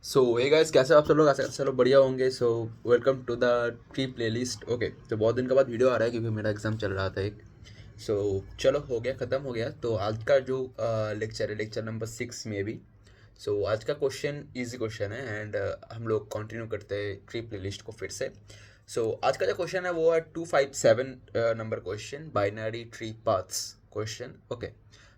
सो hey guys, कैसे हो आप सब लोग? आशा करता हूँ सब लोग बढ़िया होंगे। So welcome to the tree playlist. Okay, तो बहुत दिन के बाद वीडियो आ रहा है क्योंकि मेरा एग्ज़ाम चल रहा था एक। सो चलो, हो गया, ख़त्म हो गया। तो आज का जो लेक्चर है, लेक्चर नंबर 6 में भी। सो आज का क्वेश्चन इजी क्वेश्चन है एंड हम लोग कंटिन्यू करते हैं ट्री प्लेलिस्ट को फिर से। सो आज का जो क्वेश्चन है वो है 257 number question, binary tree paths question. Okay,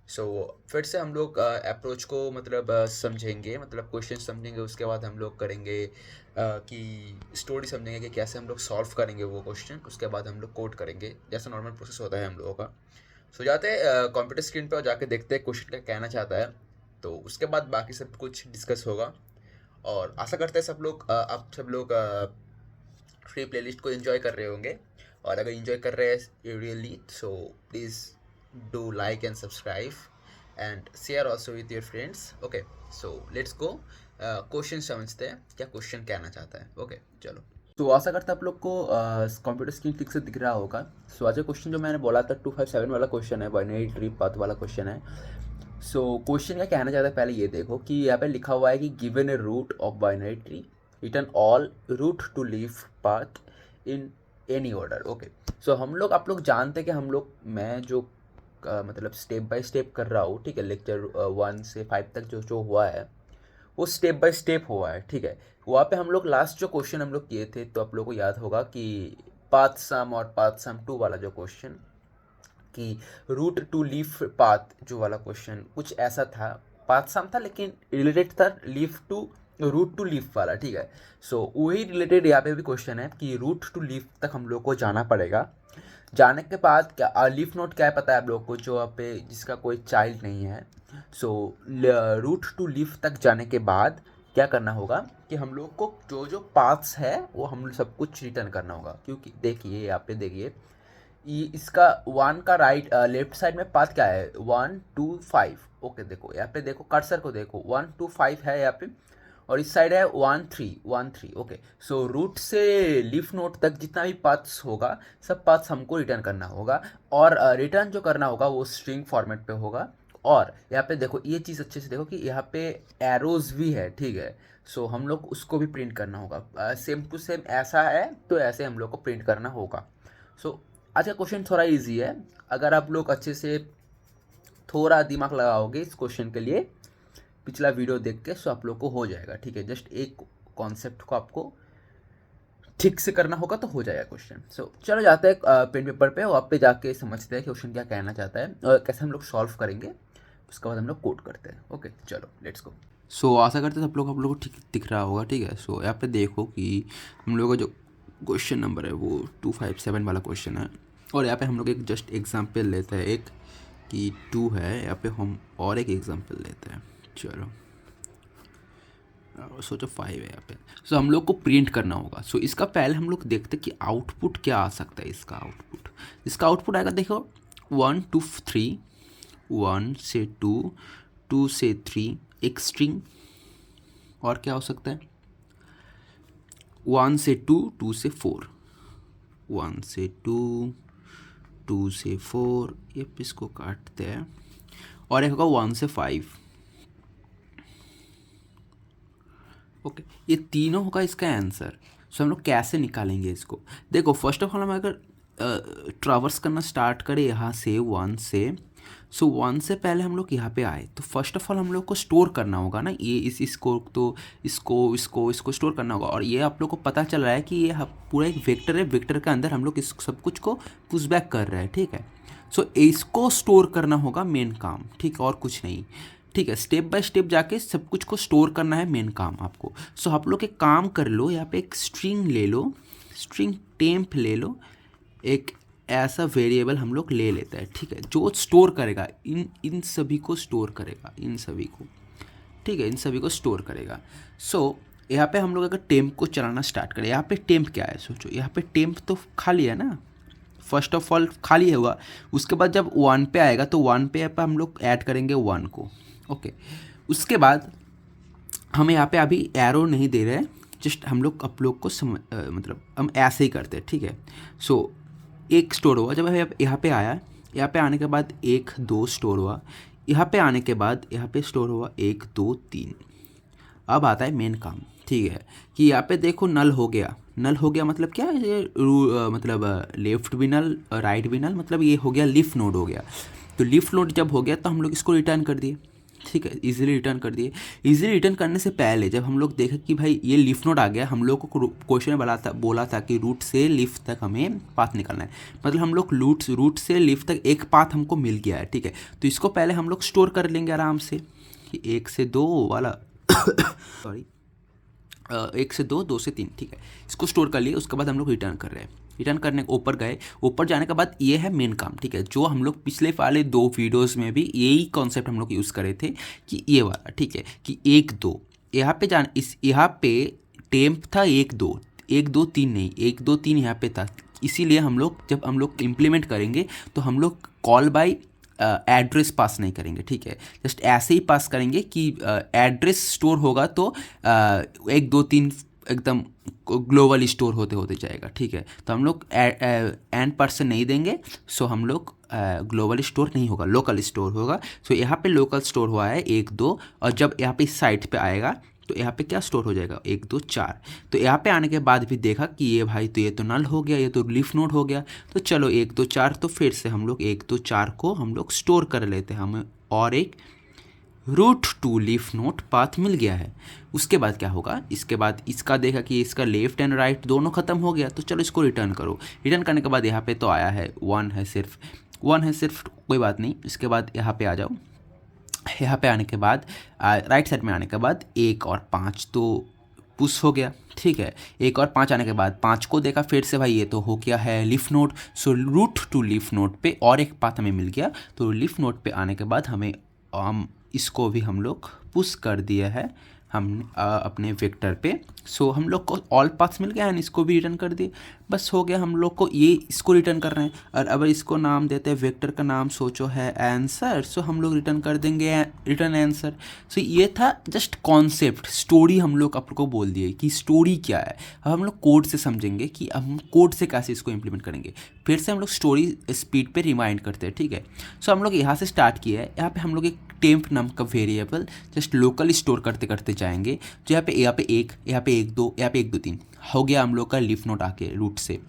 so फिर से हम लोग अप्रोच को मतलब समझेंगे, मतलब क्वेश्चन समझेंगे, उसके बाद हम लोग करेंगे कि स्टोरी समझेंगे कि कैसे हम लोग सॉल्व करेंगे वो क्वेश्चन, उसके बाद हम लोग कोड करेंगे जैसा नॉर्मल प्रोसेस होता है हम लोगों का। सो जाते हैं कंप्यूटर स्क्रीन पे और जाके देखते हैं क्वेश्चन क्या कहना चाहता है। तो उसके बाद बाकी सब कुछ डिस्कस होगा और आशा करते हैं सब लोग आप सब लोग फ्री प्लेलिस्ट को एंजॉय कर रहे होंगे। और अगर एंजॉय कर रहे हैं really, so please do like and subscribe and share also with your friends. Okay, so let's go. Question समझते हैं क्या क्वेश्चन कहना चाहता है। ओके, चलो। तो आशा करता है आप लोग को कंप्यूटर स्क्रीन ठीक से दिख रहा होगा। सो आज का क्वेश्चन जो मैंने बोला था 257 वाला क्वेश्चन है, बाइनरी ट्री पाथ वाला क्वेश्चन है। सो क्वेश्चन क्या कहना चाहता है, पहले ये देखो कि यहाँ पे लिखा हुआ है कि given a root of binary tree, return all root to leaf path in any order. Okay, so हम लोग आप लोग जानते हैं कि हम लोग मैं जो मतलब स्टेप बाय स्टेप कर रहा हूँ, ठीक है। लेक्चर 1 से 5 तक जो जो हुआ है वो स्टेप बाय स्टेप हुआ है, ठीक है। वहाँ पे हम लोग लास्ट जो क्वेश्चन हम लोग किए थे, तो आप लोगों को याद होगा कि पाथ सम और पाथ सम 2 वाला जो क्वेश्चन, कि रूट टू लीफ पाथ जो वाला क्वेश्चन कुछ ऐसा था। पाथ सम था लेकिन रिलेटेड था leaf to root to leaf वाला, ठीक है। सो वही रिलेटेड यहाँ पे भी क्वेश्चन है कि रूट टू लीफ तक हम लोग को जाना पड़ेगा। जाने के बाद क्या लीफ नोड क्या है पता है आप लोग को, जो यहाँ पे जिसका कोई चाइल्ड नहीं है। सो रूट टू लीफ तक जाने के बाद क्या करना होगा कि हम लोग को जो जो पाथ्स है वो हम सब कुछ रिटर्न करना होगा। क्योंकि देखिए यहाँ पे देखिए, ये इसका 1 का राइट लेफ्ट साइड में पाथ क्या है, 1 2 5। ओके, देखो यहाँ पे, देखो कर्सर को देखो, 1 2 5 है यहाँ पे और इस साइड है 1 3 1 3। ओके, सो रूट से लीफ नोड तक जितना भी पाथ्स होगा सब पाथ्स हमको रिटर्न करना होगा। और रिटर्न जो करना होगा वो स्ट्रिंग फॉर्मेट पे होगा। और यहाँ पे देखो ये चीज़ अच्छे से देखो कि यहाँ पे एरोज भी है, ठीक है। सो हम लोग उसको भी प्रिंट करना होगा, सेम टू सेम ऐसा है तो ऐसे हम लोग को प्रिंट करना होगा। सो आज का क्वेश्चन थोड़ा इजी है, अगर आप लोग अच्छे से थोड़ा दिमाग लगाओगे इस क्वेश्चन के लिए, पिछला वीडियो देख के, सो आप लोग को हो जाएगा, ठीक है। जस्ट एक कॉन्सेप्ट को आपको ठीक से करना होगा तो हो जाएगा क्वेश्चन। सो चलो जाते हैं पेन पेपर पे, वहाँ पे जाके समझते हैं क्वेश्चन क्या कहना चाहता है और कैसे हम लोग सॉल्व करेंगे। उसके बाद हम लोग कोड करते हैं। ओके, चलो लेट्स गो। सो आशा करते हैं आप लोग को ठीक दिख रहा होगा, ठीक है। सो यहाँ पे देखो कि हम लोग का जो क्वेश्चन नंबर है वो 257 वाला क्वेश्चन है। और यहाँ पे हम लोग एक जस्ट एग्जाम्पल लेते हैं, एक कि 2 है, यहाँ पे हम और एक एग्जाम्पल लेते हैं। चलो, सोचो 5 है यहाँ पे। सो हम लोग को प्रिंट करना होगा। सो इसका पहले हम लोग देखते हैं कि आउटपुट क्या आ सकता है। इसका आउटपुट आएगा, देखो 1 2 3, 1 से 2, 2 से 3, एक स्ट्रिंग। और क्या हो सकता है, 1 से 2, 2 से 4, 1 से 2, 2 से 4, ये इसको काटते हैं। और एक होगा 1 से 5। ओके, ये तीनों होगा इसका आंसर। सो हम लोग कैसे निकालेंगे इसको, देखो फर्स्ट ऑफ ऑल हम अगर ट्रावर्स करना स्टार्ट करें यहाँ से 1 से, सो 1 से पहले हम लोग यहाँ पे आए तो फर्स्ट ऑफ ऑल हम लोग को स्टोर करना होगा ना, ये इसको तो इसको स्टोर करना होगा। और ये आप लोग को पता चल रहा है कि ये पूरा एक वेक्टर है, वेक्टर के अंदर हम लोग इस सब कुछ को पुश बैक कर रहे हैं, ठीक है। सो इसको स्टोर करना होगा मेन काम, ठीक है, और कुछ नहीं, ठीक है। स्टेप बाय स्टेप जाके सब कुछ को स्टोर करना है मेन काम आपको। सो आप लोग एक काम कर लो, यहाँ पे एक स्ट्रिंग ले लो, स्ट्रिंग टेम्प ले लो, एक ऐसा वेरिएबल हम लोग ले लेते हैं, ठीक है, जो स्टोर करेगा इन सभी को स्टोर करेगा, इन सभी को, ठीक है, इन सभी को स्टोर करेगा। सो यहाँ पे हम लोग अगर टेम्प को चलाना स्टार्ट करें, यहाँ पे टेम्प क्या है, सोचो यहाँ पे टेम्प तो खाली है ना, फर्स्ट ऑफ ऑल खाली होगा। उसके बाद जब 1 पे आएगा तो 1 पे हम लोग ऐड करेंगे 1 को। ओके, उसके बाद हमें यहाँ पे अभी एरो नहीं दे रहे हैं, जस्ट हम लोग आप लोग को मतलब हम ऐसे ही करते हैं, ठीक है। सो एक स्टोर हुआ, जब यहाँ पे आया, यहाँ पे आने के बाद 1 2 स्टोर हुआ, यहाँ पे आने के बाद यहाँ पे स्टोर हुआ 1 2 3। अब आता है मेन काम, ठीक है, कि यहाँ पे देखो नल हो गया। नल हो गया मतलब क्या है, ये मतलब लेफ्ट भी नल राइट भी नल, मतलब ये हो गया लीफ नोड हो गया। तो लीफ नोड जब हो गया तो हम लोग इसको रिटर्न कर दिए, ठीक है, इजीली रिटर्न कर दिए। इजीली रिटर्न करने से पहले जब हम लोग देखें कि भाई ये लीफ नोड आ गया, हम लोग को क्वेश्चन में बोला था कि रूट से लीफ तक हमें पाथ निकालना है, मतलब हम लोग रूट से लीफ तक एक पाथ हमको मिल गया है, ठीक है। तो इसको पहले हम लोग स्टोर कर लेंगे आराम से कि 1 से 2 वाला सॉरी 1 से 2, 2 से 3, ठीक है, इसको स्टोर कर लिए। उसके बाद हम लोग रिटर्न कर रहे हैं। रिटर्न करने के ऊपर गए, ऊपर जाने के बाद ये है मेन काम, ठीक है, जो हम लोग पिछले वाले 2 वीडियोस में भी यही कॉन्सेप्ट हम लोग यूज़ करे थे कि ये वाला, ठीक है, कि 1 2 यहाँ पे यहाँ पे टेम्प था 1 2, 1 2 3 नहीं, 1 2 3 यहाँ पे था। इसीलिए हम लोग जब हम लोग इम्प्लीमेंट करेंगे तो हम लोग कॉल बाय एड्रेस पास नहीं करेंगे, ठीक है, जस्ट ऐसे ही पास करेंगे कि एड्रेस स्टोर होगा तो 1 2 3 एकदम ग्लोबल स्टोर होते होते जाएगा, ठीक है। तो हम लोग एंड पर्सन नहीं देंगे, सो हम लोग ग्लोबल स्टोर नहीं होगा, लोकल स्टोर होगा। सो यहाँ पे लोकल स्टोर हुआ है 1 2, और जब यहाँ पे इस साइट पे आएगा तो यहाँ पे क्या स्टोर हो जाएगा 1 2 4। तो यहाँ पे आने के बाद भी देखा कि ये भाई तो ये तो नल हो गया, ये तो लीफ नोड हो गया, तो चलो 1 2 4, तो फिर से हम लोग 1 2 4 को हम लोग स्टोर कर लेते हैं हमें, और एक root to leaf node path मिल गया है। उसके बाद क्या होगा, इसके बाद इसका देखा कि इसका लेफ्ट एंड राइट दोनों ख़त्म हो गया, तो चलो इसको रिटर्न करो। रिटर्न करने के बाद यहाँ पे तो आया है 1 है सिर्फ, 1 है सिर्फ, कोई बात नहीं। इसके बाद यहाँ पे आ जाओ, यहाँ पे आने के बाद राइट साइड में आने के बाद 1 और 5 तो पुश हो गया, ठीक है। 1 और 5 आने के बाद 5 को देखा फिर से, भाई ये तो हो गया है leaf node, so root to leaf node पे और एक पाथ हमें मिल गया। तो लीफ नोड पे आने के बाद हमें इसको भी हम लोग पुश कर दिया है हम अपने वेक्टर पे। सो हम लोग को ऑल पाथ्स मिल गया है, इसको भी रिटर्न कर दिए, बस हो गया। हम लोग को ये इसको रिटर्न कर रहे हैं, और अब इसको नाम देते हैं, वेक्टर का नाम सोचो है आंसर, सो हम लोग रिटर्न कर देंगे रिटर्न आंसर। सो ये था जस्ट कॉन्सेप्ट, स्टोरी हम लोग आपको बोल दिए कि स्टोरी क्या है। अब हम लोग कोड से समझेंगे कि हम कोड से कैसे इसको इम्प्लीमेंट करेंगे। फिर से हम लोग स्टोरी स्पीड पे रिमाइंड करते हैं, ठीक है। सो हम लोग यहाँ से स्टार्ट किया है, यहाँ पे हम लोग एक टेम्प नाम का वेरिएबल जस्ट लोकल स्टोर करते करते जाएंगे। तो यहाँ पे 1, यहाँ पे 1 2, यहाँ पे 1 2 3 हो गया हम लोग का लीफ नोड आके रूट से,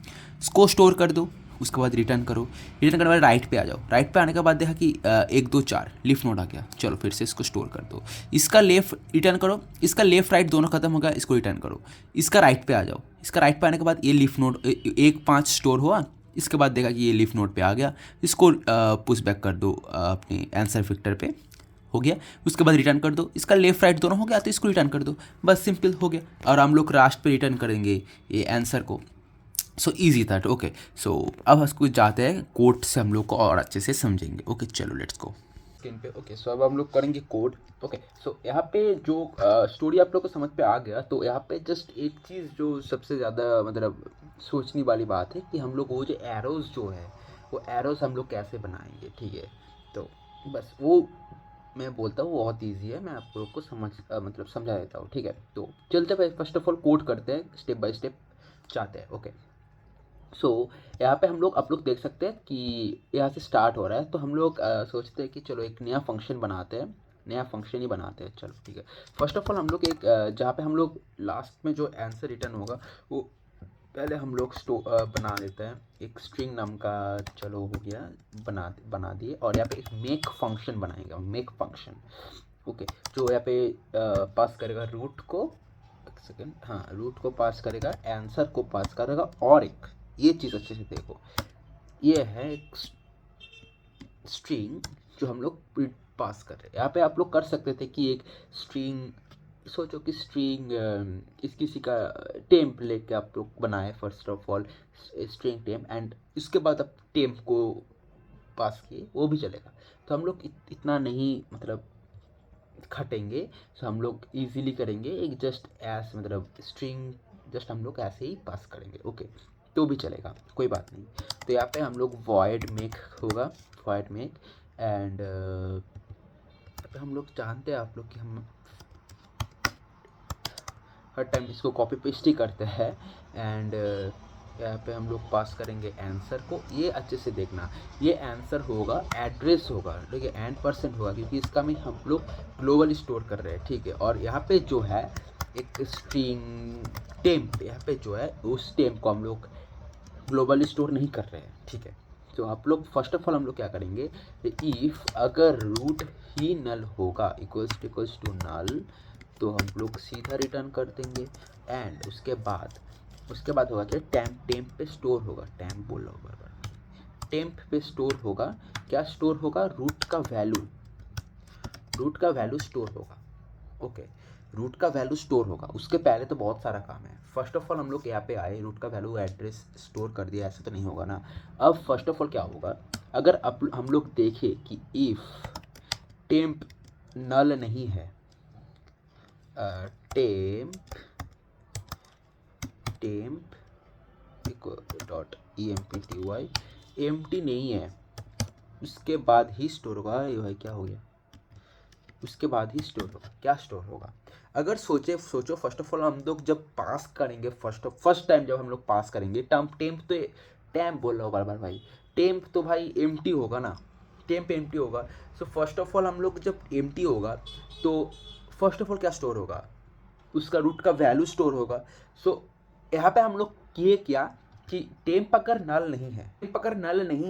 इसको स्टोर कर दो। उसके बाद रिटर्न करो, रिटर्न करने के बाद राइट पे आ जाओ। राइट पे आने के बाद देखा कि 1 2 4 लीफ नोड आ गया, चलो फिर से इसको स्टोर कर दो। इसका लेफ्ट रिटर्न करो, इसका लेफ्ट राइट दोनों खत्म हो गया, इसको रिटर्न करो। इसका राइट पे आ जाओ, इसका राइट पे आने के बाद ये लीफ नोड 1 5 स्टोर हुआ। इसके बाद देखा कि ये लीफ नोड पे आ गया, इसको पुश बैक कर दो अपने आंसर वेक्टर पे, हो गया। उसके बाद रिटर्न कर दो, इसका लेफ्ट राइट दोनों हो गया तो इसको रिटर्न कर दो, बस सिंपल हो गया। और हम लोग लास्ट पे रिटर्न करेंगे ये आंसर को। सो ईजी था, ओके। सो अब उसको जाते हैं कोड से, हम लोग को और अच्छे से समझेंगे। ओके चलो लेट्स गो स्क्रीन पे। ओके सो अब हम लोग करेंगे कोड। ओके सो यहाँ पे जो स्टोरी आप लोग को समझ पे आ गया, तो यहाँ पे जस्ट एक चीज़ जो सबसे ज़्यादा मतलब सोचने वाली बात है कि हम लोग वो जो एरोज़ जो है वो एरोज़ हम लोग कैसे बनाएंगे, ठीक है। तो बस वो मैं बोलता हूँ बहुत इजी है, मैं आप लोग को मतलब समझा देता हूँ, ठीक है। तो चलते भाई फर्स्ट ऑफ ऑल कोड करते हैं, स्टेप बाय स्टेप चाहते हैं। ओके सो यहाँ पे हम लोग आप लोग देख सकते हैं कि यहाँ से स्टार्ट हो रहा है, तो हम लोग सोचते हैं कि चलो एक नया फंक्शन बनाते हैं, नया फंक्शन ही बनाते हैं, चलो ठीक है। फर्स्ट ऑफ ऑल हम लोग एक जहाँ पे हम लोग लास्ट में जो आंसर रिटर्न होगा वो पहले हम लोग बना लेते हैं एक स्ट्रिंग नाम का, चलो हो गया, बना दिए। और यहाँ पे एक मेक फंक्शन बनाएगा, मेक फंक्शन, ओके, जो यहाँ पे पास करेगा रूट को, एक सेकेंड, हाँ रूट को पास करेगा, आंसर को पास करेगा, और एक ये चीज़ अच्छे से देखो, ये है एक स्ट्रिंग जो हम लोग पास कर रहे हैं। यहाँ पे आप लोग कर सकते थे कि एक स्ट्रिंग, सोचो कि स्ट्रिंग इस किसी का टेम्प लेके आप लोग बनाए, first of all string temp, and इसके बाद आप टेम्प को पास किए, वो भी चलेगा। तो हम लोग इतना नहीं मतलब खटेंगे, तो हम लोग इजीली करेंगे एक जस्ट एस मतलब स्ट्रिंग जस्ट हम लोग ऐसे ही पास करेंगे, ओके, तो भी चलेगा, कोई बात नहीं। तो यहाँ पे हम लोग void make होगा, void make, एंड हम लोग जानते हैं आप लोग कि हम हर टाइम इसको कॉपी पेस्ट ही करते हैं, एंड यहाँ पे हम लोग पास करेंगे आंसर को। ये अच्छे से देखना, ये आंसर होगा, एड्रेस होगा, ठीक है, एंड परसेंट होगा, क्योंकि इसका में हम लोग ग्लोबल स्टोर कर रहे हैं, ठीक है। और यहाँ पे जो है एक स्ट्रिंग टेम्प, यहाँ पे जो है उस टेम्प को हम लोग ग्लोबल स्टोर नहीं कर रहे हैं, ठीक है। तो आप लोग फर्स्ट ऑफ ऑल हम लोग क्या करेंगे, इफ़ अगर रूट ही नल होगा, इक्वल्स टू नल, तो हम लोग सीधा रिटर्न कर देंगे। एंड उसके बाद होगा क्या, टेम्प पे स्टोर होगा, टेम्प बोल रहा होगा, टेम्प पे स्टोर होगा, क्या स्टोर होगा, रूट का वैल्यू स्टोर होगा, ओके। रूट का वैल्यू स्टोर होगा, उसके पहले तो बहुत सारा काम है। फर्स्ट ऑफ ऑल हम लोग यहाँ पे आए, रूट का वैल्यू एड्रेस स्टोर कर दिया, ऐसा तो नहीं होगा ना। अब फर्स्ट ऑफ ऑल क्या होगा, अगर अब हम लोग देखें कि इफ़ टेम्प नल नहीं है, टेम्प डॉट empty एम्प्टी नहीं है, उसके बाद ही स्टोर होगा। ये भाई क्या हो गया, उसके बाद ही स्टोर होगा, क्या स्टोर होगा। अगर सोचो फर्स्ट ऑफ ऑल हम लोग जब पास करेंगे, फर्स्ट टाइम जब हम लोग पास करेंगे, टेम्प तो टेम्प बोल रहा हूँ बार बार भाई, टेम्प तो भाई एम्प्टी होगा ना, टेम्प एम्प्टी होगा। सो फर्स्ट ऑफ ऑल हम लोग जब एम्प्टी होगा तो फर्स्ट ऑफ ऑल क्या स्टोर होगा, उसका रूट का वैल्यू स्टोर होगा। सो यहाँ पे हम लोग किए क्या कि टेम्प अगर नल नहीं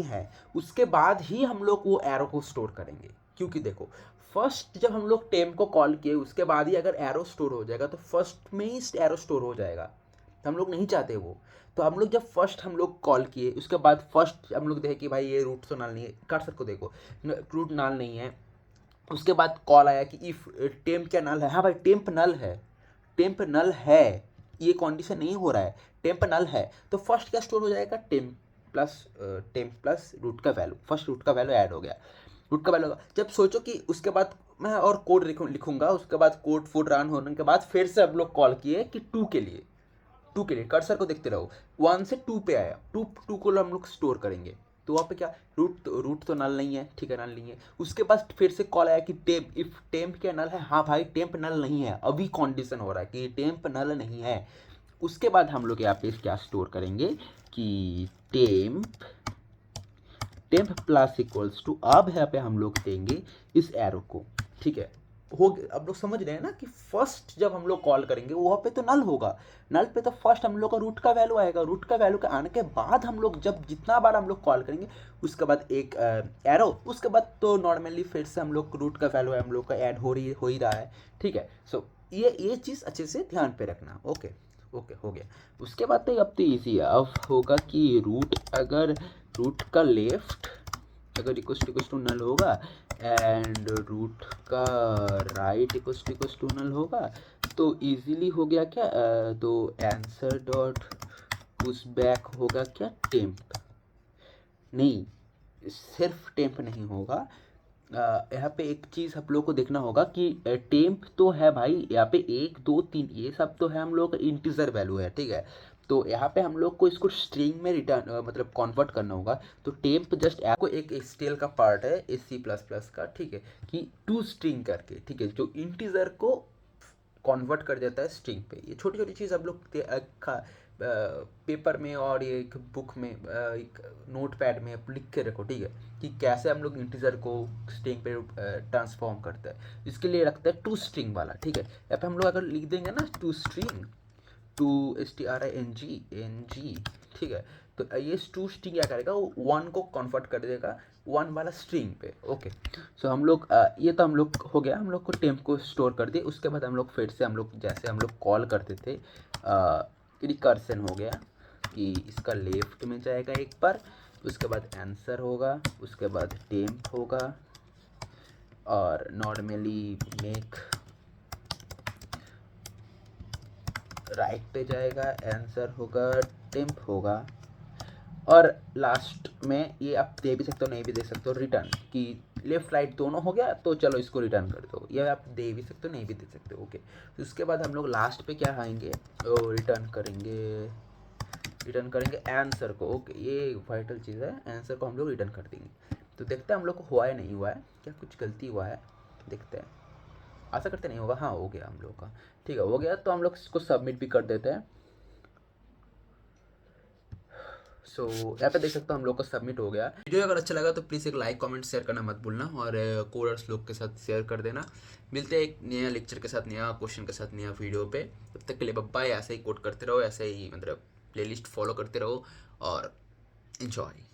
है, उसके बाद ही हम लोग वो एरो को स्टोर करेंगे। क्योंकि देखो, फर्स्ट जब हम लोग टेम्प को कॉल किए, उसके बाद ही अगर एरो स्टोर हो जाएगा तो फर्स्ट में ही एरो स्टोर हो जाएगा, हम लोग नहीं चाहते वो। तो हम लोग जब फर्स्ट हम लोग कॉल किए, उसके बाद फर्स्ट हम लोग देखे कि भाई ये रूट तो नल नहीं है, कर सकते, देखो रूट नल नहीं है। उसके बाद कॉल आया कि इफ़ टेम्प क्या नल है, हाँ भाई टेम्प नल है, ये कंडीशन नहीं हो रहा है, टेम्प नल है, तो फर्स्ट क्या स्टोर हो जाएगा, टेम्प प्लस रूट का वैल्यू, फर्स्ट रूट का वैल्यू ऐड हो गया, रूट का वैल्यू होगा। जब सोचो कि उसके बाद मैं और कोड लिखूंगा, उसके बाद कोड फूड रन होने के बाद फिर से अब लोग कॉल किए कि टू के लिए कर्सर को देखते रहो, 1 से 2 पे आया, टू को हम लोग स्टोर करेंगे। तो वहाँ पे क्या, रूट तो नल नहीं है, ठीक है, नल नहीं है। उसके बाद फिर से कॉल आया कि इफ टेम्प क्या नल है, हाँ भाई टेम्प नल नहीं है, अभी कंडीशन हो रहा है कि टेम्प नल नहीं है। उसके बाद हम लोग यहाँ पे क्या स्टोर करेंगे कि टेम्प प्लस इक्वल्स टू, अब यहाँ पे हम लोग देंगे इस एरो को, ठीक है। अब लोग समझ रहे हैं ना कि फर्स्ट जब हम लोग कॉल करेंगे वहाँ पे तो नल होगा, नल पे तो फर्स्ट हम लोग का रूट का वैल्यू आएगा, रूट का वैल्यू के आने के बाद हम लोग जब जितना बार हम लोग कॉल करेंगे, उसके बाद एक एरो, उसके बाद तो नॉर्मली फिर से हम लोग रूट का वैल्यू हम लोग का ऐड हो ही रहा है, ठीक है। सो ये चीज़ अच्छे से ध्यान पे रखना, ओके हो गया। उसके बाद तो अब तो ईजी है, अब होगा कि रूट का लेफ्ट अगर इक्वल टू नल होगा एंड रूट का राइट इक्वल टू नल होगा, तो इजीली हो गया क्या, तो आंसर डॉट पुश बैक होगा क्या, टेम्प नहीं, सिर्फ टेम्प नहीं होगा। यहाँ पे एक चीज़ आप लोग को देखना होगा कि टेम्प तो है भाई, यहाँ पे 1 2 3 ये सब तो है हम लोग का इंटीजर वैल्यू है, ठीक है। तो यहाँ पे हम लोग को इसको स्ट्रिंग में रिटर्न मतलब कन्वर्ट करना होगा। तो टेम्प जस्ट आपको एक एचटीएमएल का पार्ट है इस C++ का, ठीक है, कि टू स्ट्रिंग करके, ठीक है, जो इंटीजर को कन्वर्ट कर देता है स्ट्रिंग पे। ये छोटी छोटी चीज़ आप लोग पेपर में और ये एक बुक में एक नोट पैड में आप लिख के रखो, ठीक है, कि कैसे हम लोग इंटीजर को स्ट्रिंग पे ट्रांसफॉर्म करते हैं। इसके लिए रखते हैं टू स्ट्रिंग वाला, ठीक है। यहाँ पे हम लोग अगर लिख देंगे ना टू स्ट्रिंग, टू string, ठीक है, तो ये टू स्ट्रिंग क्या करेगा, वो 1 को कन्वर्ट कर देगा 1 वाला स्ट्रिंग पे, ओके। सो हम लोग ये तो हम लोग हो गया, हम लोग को टेम्प को स्टोर कर दिए। उसके बाद हम लोग फिर से हम लोग जैसे हम लोग कॉल करते थे, रिकर्सन हो गया कि इसका लेफ्ट में जाएगा एक बार, उसके बाद आंसर होगा, उसके बाद टेम्प होगा, और नॉर्मली मेक राइट पे जाएगा, आंसर होगा, टेम्प होगा, और लास्ट में ये आप दे भी सकते हो नहीं भी दे सकते हो, रिटर्न कि लेफ्ट राइट दोनों हो गया तो चलो इसको रिटर्न कर दो, ये आप दे भी सकते हो नहीं भी दे सकते हो, ओके। तो उसके बाद हम लोग लास्ट पे क्या आएंगे, रिटर्न करेंगे आंसर को, ओके। ये वाइटल चीज़ है, आंसर को हम लोग रिटर्न कर देंगे। तो देखते हैं हम लोग को हुआ है नहीं हुआ है, क्या कुछ गलती हुआ है, देखते हैं, आशा करते नहीं होगा, हाँ हो गया हम लोग का, ठीक है, हो गया। तो हम लोग इसको सबमिट भी कर देते हैं। सो यहाँ पे देख सकते हो हम लोग का सबमिट हो गया। वीडियो अगर अच्छा लगा तो प्लीज़ एक लाइक कमेंट शेयर करना मत भूलना, और कोडर्स लोग के साथ शेयर कर देना। मिलते हैं एक नया लेक्चर के साथ, नया क्वेश्चन के साथ, नया वीडियो पे। तब तक के लिए बाय। ऐसे ही कोड करते रहो, ऐसे ही मतलब प्लेलिस्ट फॉलो करते रहो और इन्जॉय।